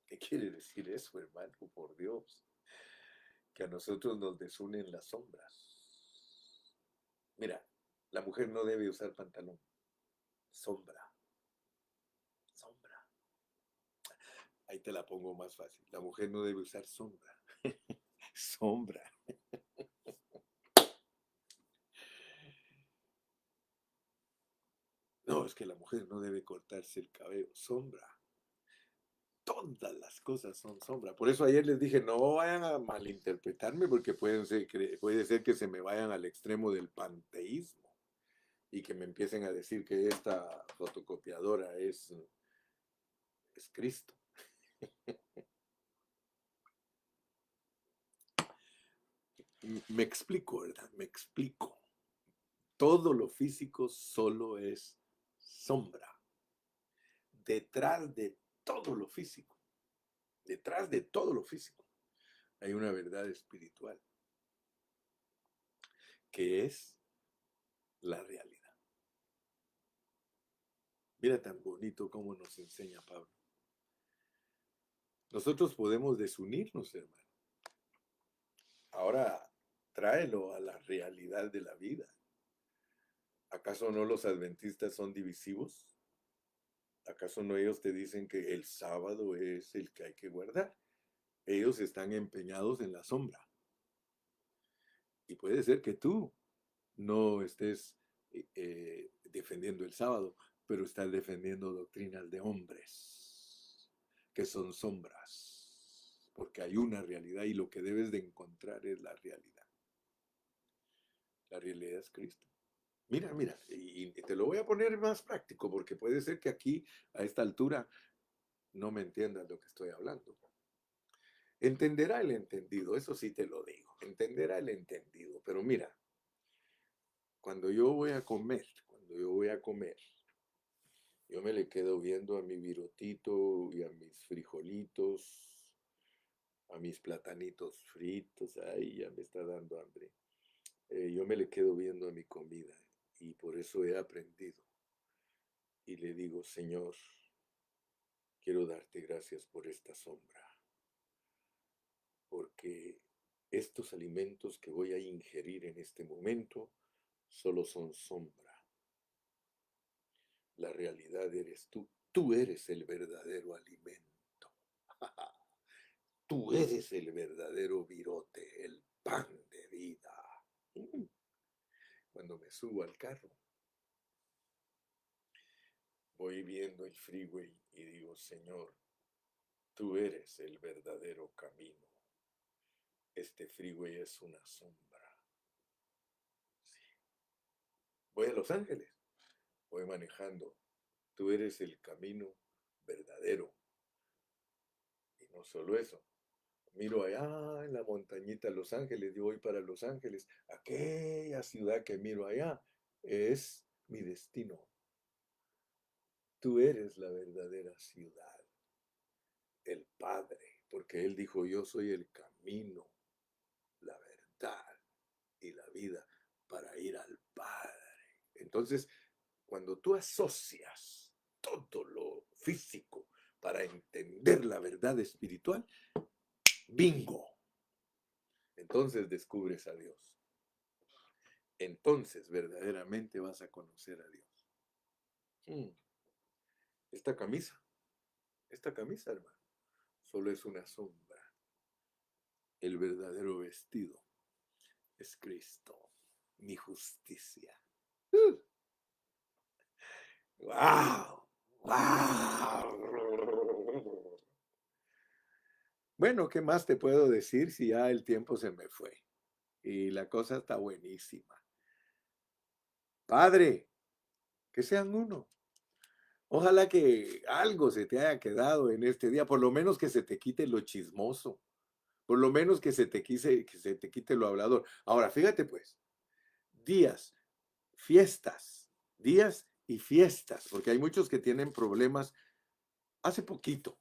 ¿Qué quiere decir eso, hermano? Por Dios. Que a nosotros nos desunen las sombras. Mira, la mujer no debe usar pantalón. Sombra. Sombra. Ahí te la pongo más fácil. La mujer no debe usar sombra. Sombra. No, es que la mujer no debe cortarse el cabello. Sombra. Todas las cosas son sombra. Por eso ayer les dije, no vayan a malinterpretarme porque puede ser que se me vayan al extremo del panteísmo y que me empiecen a decir que esta fotocopiadora es Cristo. Me explico, ¿verdad? Me explico. Todo lo físico solo es sombra. Detrás de todo lo físico, detrás de todo lo físico, hay una verdad espiritual, que es la realidad. Mira tan bonito cómo nos enseña Pablo. Nosotros podemos desunirnos, hermano. Ahora, tráelo a la realidad de la vida. ¿Acaso no los adventistas son divisivos? ¿Acaso no ellos te dicen que el sábado es el que hay que guardar? Ellos están empeñados en la sombra. Y puede ser que tú no estés defendiendo el sábado, pero estás defendiendo doctrinas de hombres, que son sombras, porque hay una realidad y lo que debes de encontrar es la realidad. La realidad es Cristo. Mira, mira, y te lo voy a poner más práctico, porque puede ser que aquí, a esta altura, no me entiendas lo que estoy hablando. Entenderá el entendido, eso sí te lo digo, entenderá el entendido, pero mira, cuando yo voy a comer, yo me le quedo viendo a mi virotito y a mis frijolitos, a mis platanitos fritos, ay, ya me está dando hambre. Yo me le quedo viendo a mi comida y por eso he aprendido. Y le digo, Señor, quiero darte gracias por esta sombra, porque estos alimentos que voy a ingerir en este momento solo son sombra. La realidad eres tú. Tú eres el verdadero alimento. Tú eres el verdadero virote, el pan de vida. Cuando me subo al carro, voy viendo el freeway y digo, Señor, tú eres el verdadero camino. Este freeway es una sombra. Sí. Voy a Los Ángeles, voy manejando. Tú eres el camino verdadero. Y no solo eso, miro allá en la montañita Los Ángeles, yo voy para Los Ángeles, aquella ciudad que miro allá es mi destino. Tú eres la verdadera ciudad, el Padre, porque Él dijo, yo soy el camino, la verdad y la vida para ir al Padre. Entonces, cuando tú asocias todo lo físico para entender la verdad espiritual, bingo, entonces descubres a Dios. Entonces verdaderamente vas a conocer a Dios. Esta camisa, hermano, solo es una sombra. El verdadero vestido es Cristo, mi justicia. ¡Wow! ¡Wow! Bueno, ¿qué más te puedo decir si ya el tiempo se me fue? Y la cosa está buenísima. Padre, que sean uno. Ojalá que algo se te haya quedado en este día, por lo menos que se te quite lo chismoso, por lo menos que se te quite lo hablador. Ahora, fíjate pues, días, fiestas, días y fiestas, porque hay muchos que tienen problemas. Hace poquito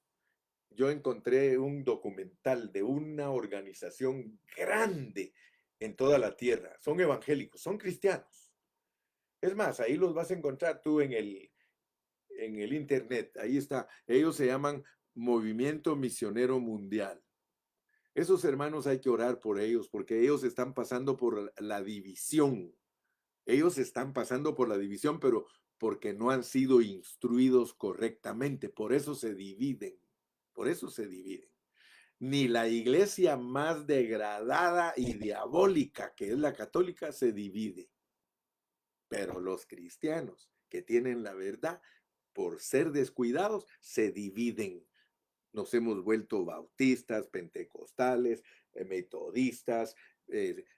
yo encontré un documental de una organización grande en toda la tierra. Son evangélicos, son cristianos, Es más, ahí los vas a encontrar tú en el internet. Ahí está. Ellos se llaman Movimiento Misionero Mundial. Esos hermanos hay que orar por ellos porque ellos están pasando por la división. Ellos están pasando por la división, pero porque no han sido instruidos correctamente. Por eso se dividen. Por eso se dividen. Ni la iglesia más degradada y diabólica, que es la católica, se divide. Pero los cristianos que tienen la verdad, por ser descuidados, se dividen. Nos hemos vuelto bautistas, pentecostales, metodistas,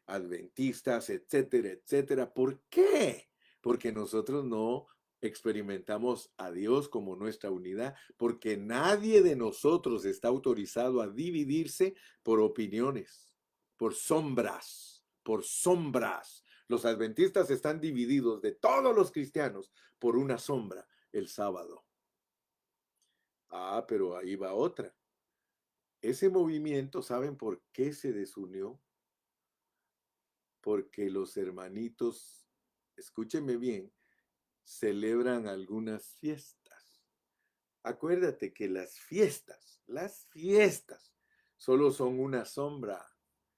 adventistas, etcétera, etcétera. ¿Por qué? Porque nosotros no experimentamos a Dios como nuestra unidad, porque nadie de nosotros está autorizado a dividirse por opiniones, por sombras, por sombras. Los adventistas están divididos de todos los cristianos por una sombra, el sábado. Ah, pero ahí va otra. Ese movimiento, ¿saben por qué se desunió? Porque los hermanitos, escúchenme bien, celebran algunas fiestas. Acuérdate que las fiestas, solo son una sombra.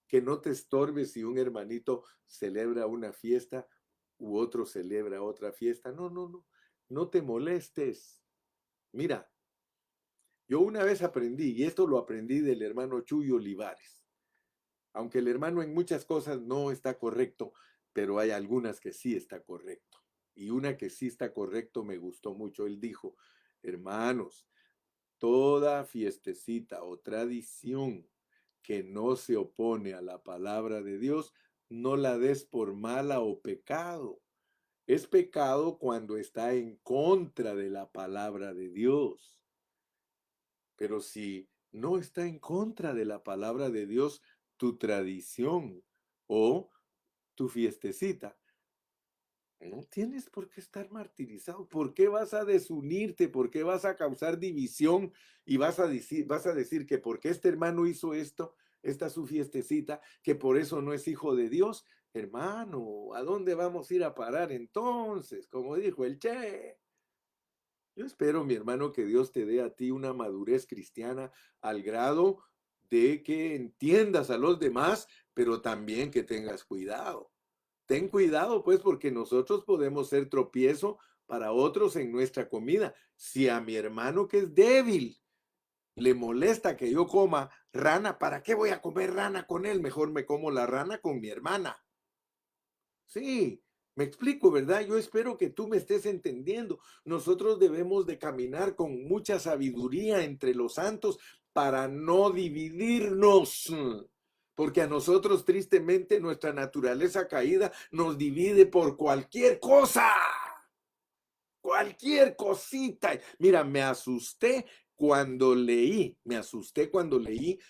Que no te estorbes si un hermanito celebra una fiesta u otro celebra otra fiesta. No, no, no. No te molestes. Mira, yo una vez aprendí, y esto lo aprendí del hermano Chuy Olivares, aunque el hermano en muchas cosas no está correcto, pero hay algunas que sí está correcto. Y una que sí está correcto me gustó mucho. Él dijo, hermanos, toda fiestecita o tradición que no se opone a la palabra de Dios, no la des por mala o pecado. Es pecado cuando está en contra de la palabra de Dios. Pero si no está en contra de la palabra de Dios, tu tradición o tu fiestecita, no tienes por qué estar martirizado. ¿Por qué vas a desunirte? ¿Por qué vas a causar división? Y vas a decir que porque este hermano hizo esto, esta su fiestecita, que por eso no es hijo de Dios. Hermano, ¿a dónde vamos a ir a parar entonces? Como dijo el Che. Yo espero, mi hermano, que Dios te dé a ti una madurez cristiana al grado de que entiendas a los demás, pero también que tengas cuidado. Ten cuidado, pues, porque nosotros podemos ser tropiezo para otros en nuestra comida. Si a mi hermano que es débil le molesta que yo coma rana, ¿para qué voy a comer rana con él? Mejor me como la rana con mi hermana. Sí, me explico, ¿verdad? Yo espero que tú me estés entendiendo. Nosotros debemos de caminar con mucha sabiduría entre los santos para no dividirnos. Porque a nosotros, tristemente, nuestra naturaleza caída nos divide por cualquier cosa. Cualquier cosita. Mira, me asusté cuando leí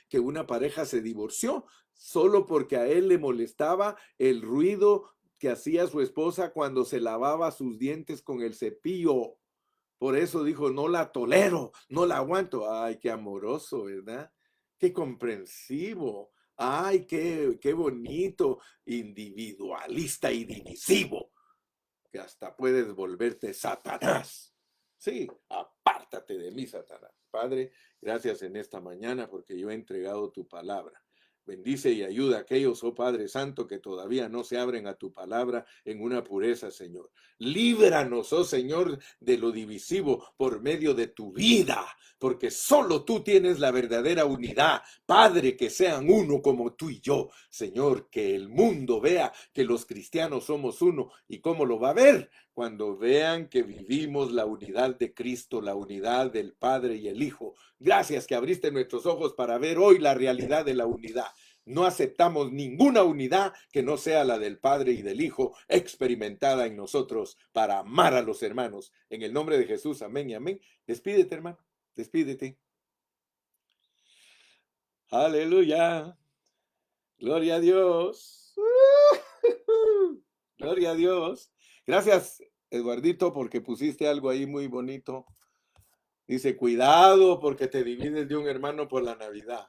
que una pareja se divorció solo porque a él le molestaba el ruido que hacía su esposa cuando se lavaba sus dientes con el cepillo. Por eso dijo, no la tolero, no la aguanto. Ay, qué amoroso, ¿verdad? Qué comprensivo. Ay, qué bonito, individualista y divisivo, que hasta puedes volverte Satanás. Sí, apártate de mí, Satanás. Padre, gracias en esta mañana porque yo he entregado tu palabra. Bendice y ayuda a aquellos, oh Padre Santo, que todavía no se abren a tu palabra en una pureza, Señor. Líbranos, oh Señor, de lo divisivo por medio de tu vida, porque solo tú tienes la verdadera unidad. Padre, que sean uno como tú y yo. Señor, que el mundo vea que los cristianos somos uno. ¿Y cómo lo va a ver? Cuando vean que vivimos la unidad de Cristo, la unidad del Padre y el Hijo. Gracias que abriste nuestros ojos para ver hoy la realidad de la unidad. No aceptamos ninguna unidad que no sea la del Padre y del Hijo experimentada en nosotros para amar a los hermanos. En el nombre de Jesús, amén y amén. Despídete, hermano. Despídete. Aleluya. Gloria a Dios. Gloria a Dios. Gracias, Eduardito, porque pusiste algo ahí muy bonito. Dice, cuidado porque te divides de un hermano por la Navidad.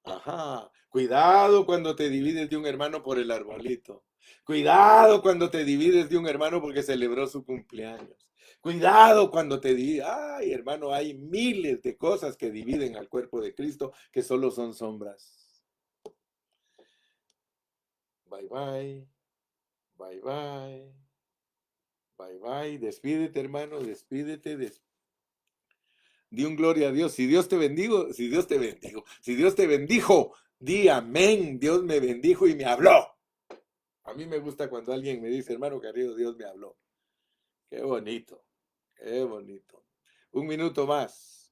Ajá. Cuidado cuando te divides de un hermano por el arbolito. Cuidado cuando te divides de un hermano porque celebró su cumpleaños. Cuidado cuando te divides. Ay, hermano, hay miles de cosas que dividen al cuerpo de Cristo que solo son sombras. Bye bye, bye bye, bye bye. Despídete, hermano, despídete. Di un gloria a Dios. Si Dios te bendigo, si Dios te bendigo, si Dios te bendijo, di amén. Dios me bendijo y me habló. A mí me gusta cuando alguien me dice, hermano querido, Dios me habló. Qué bonito, qué bonito. Un minuto más.